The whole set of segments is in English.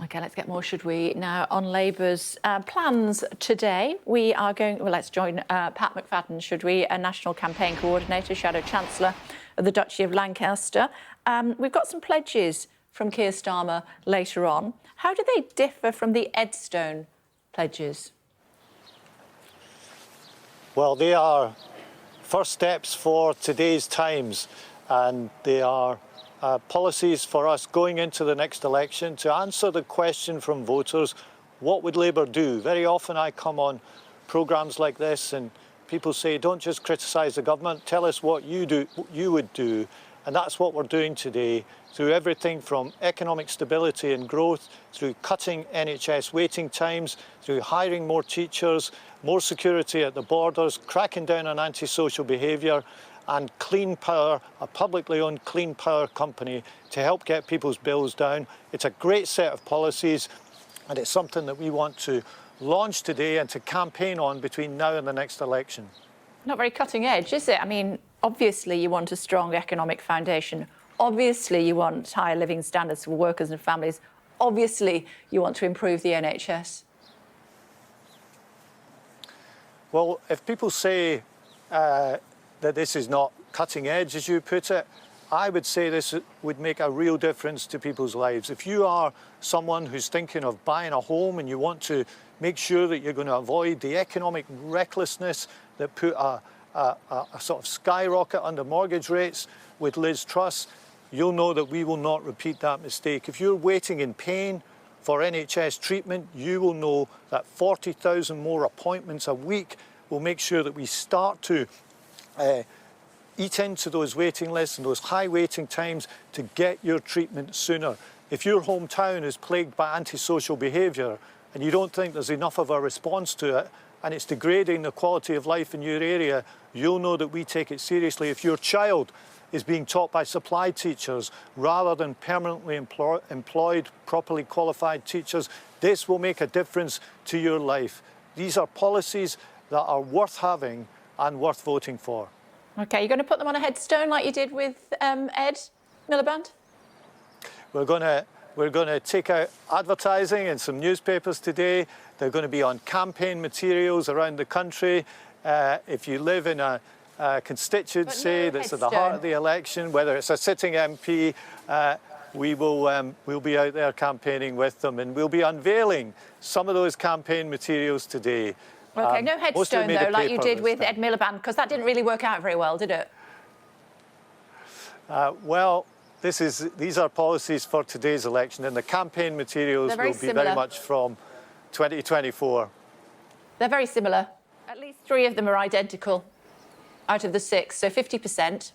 OK, let's get more, should we, now on Labour's plans today. We are going... Well, let's join Pat McFadden, should we, a National Campaign Coordinator, Shadow Chancellor of the Duchy of Lancaster. We've got some pledges from Keir Starmer later on. How do they differ from the Edstone pledges? Well, they are first steps for today's times, and they are policies for us going into the next election to answer the question from voters, what would Labour do? Very often I come on programmes like this and people say, don't just criticise the government, tell us what you would do. And that's what we're doing today, through everything from economic stability and growth, through cutting NHS waiting times, through hiring more teachers, more security at the borders, cracking down on antisocial behaviour, and Clean Power, a publicly owned clean power company, to help get people's bills down. It's a great set of policies, and it's something that we want to launch today and to campaign on between now and the next election. Not very cutting edge, is it? I mean, obviously you want a strong economic foundation. Obviously you want higher living standards for workers and families. Obviously you want to improve the NHS. Well, if people say that this is not cutting edge, as you put it, I would say this would make a real difference to people's lives. If you are someone who's thinking of buying a home and you want to make sure that you're going to avoid the economic recklessness that put a sort of skyrocket under mortgage rates with Liz Truss, you'll know that we will not repeat that mistake. If you're waiting in pain for NHS treatment, you will know that 40,000 more appointments a week will make sure that we start to eat into those waiting lists and those high waiting times to get your treatment sooner. If your hometown is plagued by antisocial behaviour and you don't think there's enough of a response to it and it's degrading the quality of life in your area, you'll know that we take it seriously. If your child is being taught by supply teachers rather than permanently employed, properly qualified teachers, this will make a difference to your life. These are policies that are worth having and worth voting for. OK, you're going to put them on a headstone like you did with Ed Miliband? We're going to take out advertising in some newspapers today. They're going to be on campaign materials around the country. If you live in a constituency that's at the heart of the election, whether it's a sitting MP, we'll be out there campaigning with them, and we'll be unveiling some of those campaign materials today. OK, no headstone, though, like you did with Ed Miliband, because that didn't really work out very well, did it? Well, these are policies for today's election, and the campaign materials will be very much from 2024. They're very similar. At least 3 of them are identical out of the 6, so 50%.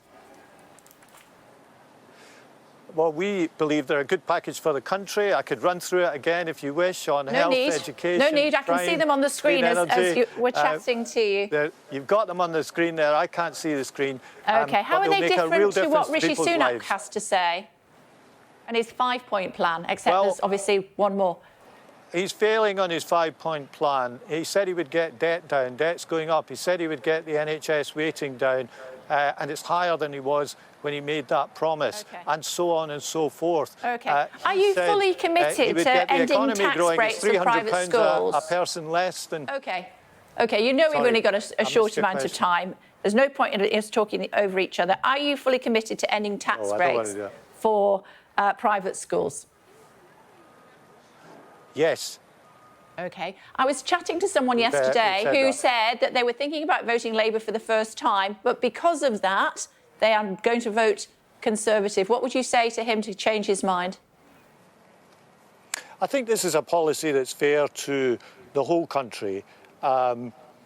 Well, we believe they're a good package for the country. I could run through it again if you wish on health, education. No need. I can see them on the screen as we're chatting to you. You've got them on the screen there. I can't see the screen. OK, how are they different to what Rishi Sunak has to say and his 5-point plan, except there's obviously one more? He's failing on his 5-point plan. He said he would get debt down. Debt's going up. He said he would get the NHS waiting down, and it's higher than he was when he made that promise, and so on and so forth. OK. Are you fully committed to ending tax breaks for private schools? A person less than... OK. OK, you know we've only got a short amount of time. There's no point in us talking over each other. Are you fully committed to ending tax breaks for private schools? Yes. OK. I was chatting to someone yesterday who said that they were thinking about voting Labour for the first time, but because of that, they are going to vote Conservative. What would you say to him to change his mind? I think this is a policy that's fair to the whole country.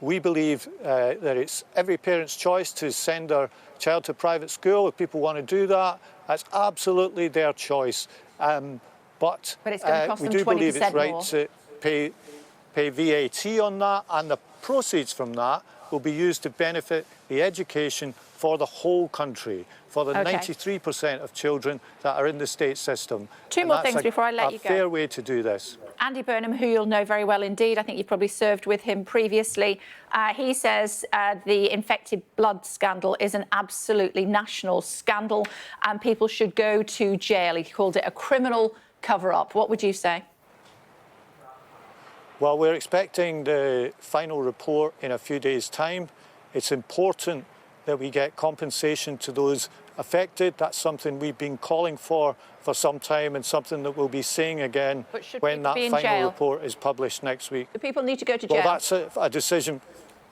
We believe that it's every parent's choice to send their child to private school. If people want to do that, that's absolutely their choice. But it's going to cost we them do 20% believe it's right more. to pay VAT on that, and the proceeds from that will be used to benefit the education for the whole country, for the 93% of children that are in the state system. 2 more things before I let you go. A fair way to do this. Andy Burnham, who you'll know very well indeed, I think you've probably served with him previously, he says the infected blood scandal is an absolutely national scandal and people should go to jail. He called it a criminal cover-up. What would you say? Well, we're expecting the final report in a few days' time. It's important that we get compensation to those affected. That's something we've been calling for some time, and something that we'll be saying again when that final report is published next week. Do people need to go to jail? Well, that's a decision.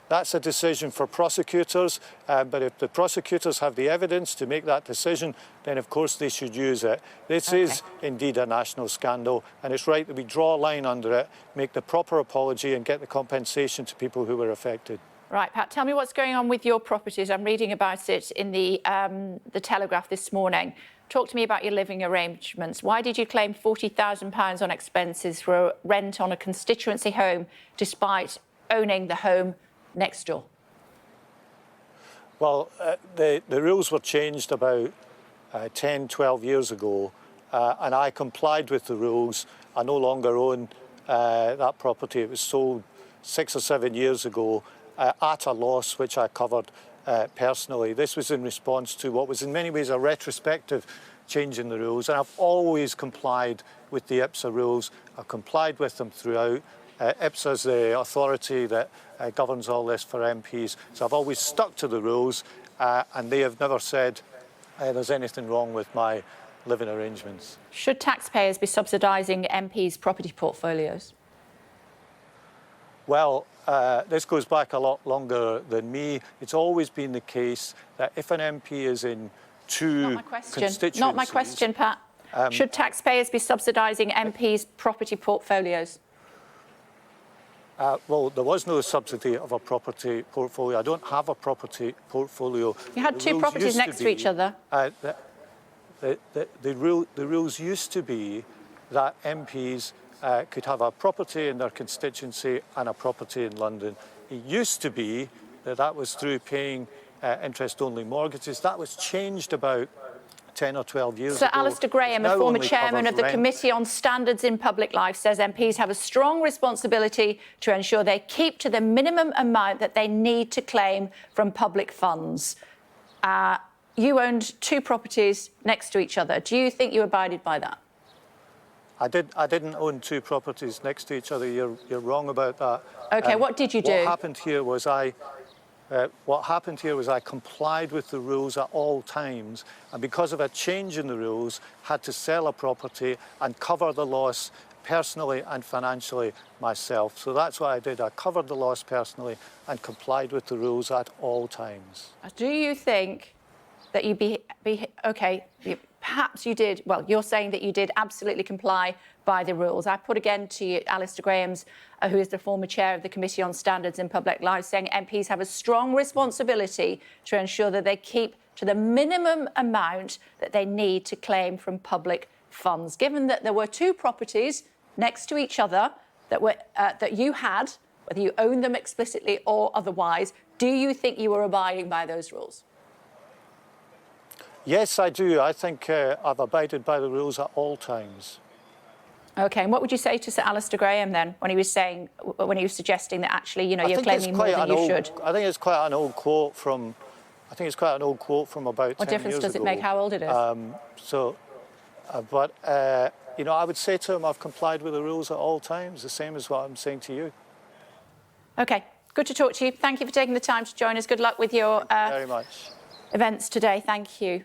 That's a decision for prosecutors, but if the prosecutors have the evidence to make that decision, then of course they should use it. This is indeed a national scandal, and it's right that we draw a line under it, make the proper apology and get the compensation to people who were affected. Right, Pat, tell me what's going on with your properties. I'm reading about it in the Telegraph this morning. Talk to me about your living arrangements. Why did you claim £40,000 on expenses for rent on a constituency home despite owning the home next door? Well, the rules were changed about 10, 12 years ago, and I complied with the rules. I no longer own that property. It was sold 6 or 7 years ago at a loss, which I covered personally. This was in response to what was in many ways a retrospective change in the rules, and I've always complied with the IPSA rules. I've complied with them throughout. IPSA is the authority that governs all this for MPs, so I've always stuck to the rules, and they have never said there's anything wrong with my living arrangements. Should taxpayers be subsidising MPs' property portfolios? Well, this goes back a lot longer than me. It's always been the case that if an MP is in two constituencies... Not my question, Pat. Should taxpayers be subsidising MPs' property portfolios? Well, there was no subsidy of a property portfolio. I don't have a property portfolio. You had two properties next to each other. The rules used to be that MPs could have a property in their constituency and a property in London. It used to be that that was through paying interest-only mortgages. That was changed about 10 or 12 years ago. Sir Alistair Graham, a former chairman of the Committee on Standards in Public Life, says MPs have a strong responsibility to ensure they keep to the minimum amount that they need to claim from public funds. You owned two properties next to each other. Do you think you abided by that? I didn't own two properties next to each other. You're wrong about that. OK, what did you do? What happened here was I complied with the rules at all times, and because of a change in the rules, had to sell a property and cover the loss personally and financially myself. So that's what I did. I covered the loss personally and complied with the rules at all times. Do you think that you perhaps you did, well, you're saying that you did absolutely comply by the rules. I put again to you, Alistair Graham's, who is the former chair of the Committee on Standards in Public Life, saying MPs have a strong responsibility to ensure that they keep to the minimum amount that they need to claim from public funds. Given that there were two properties next to each other that you had, whether you owned them explicitly or otherwise, do you think you were abiding by those rules? Yes, I do. I think I've abided by the rules at all times. OK, and what would you say to Sir Alistair Graham then, when he was suggesting that actually, you know, you're claiming more than you should? I think it's quite an old quote from. I think it's quite an old quote from about 10 years ago. What difference does it make how old it is? You know, I would say to him, I've complied with the rules at all times, the same as what I'm saying to you. OK, good to talk to you. Thank you for taking the time to join us. Good luck with your very much. Events today. Thank you.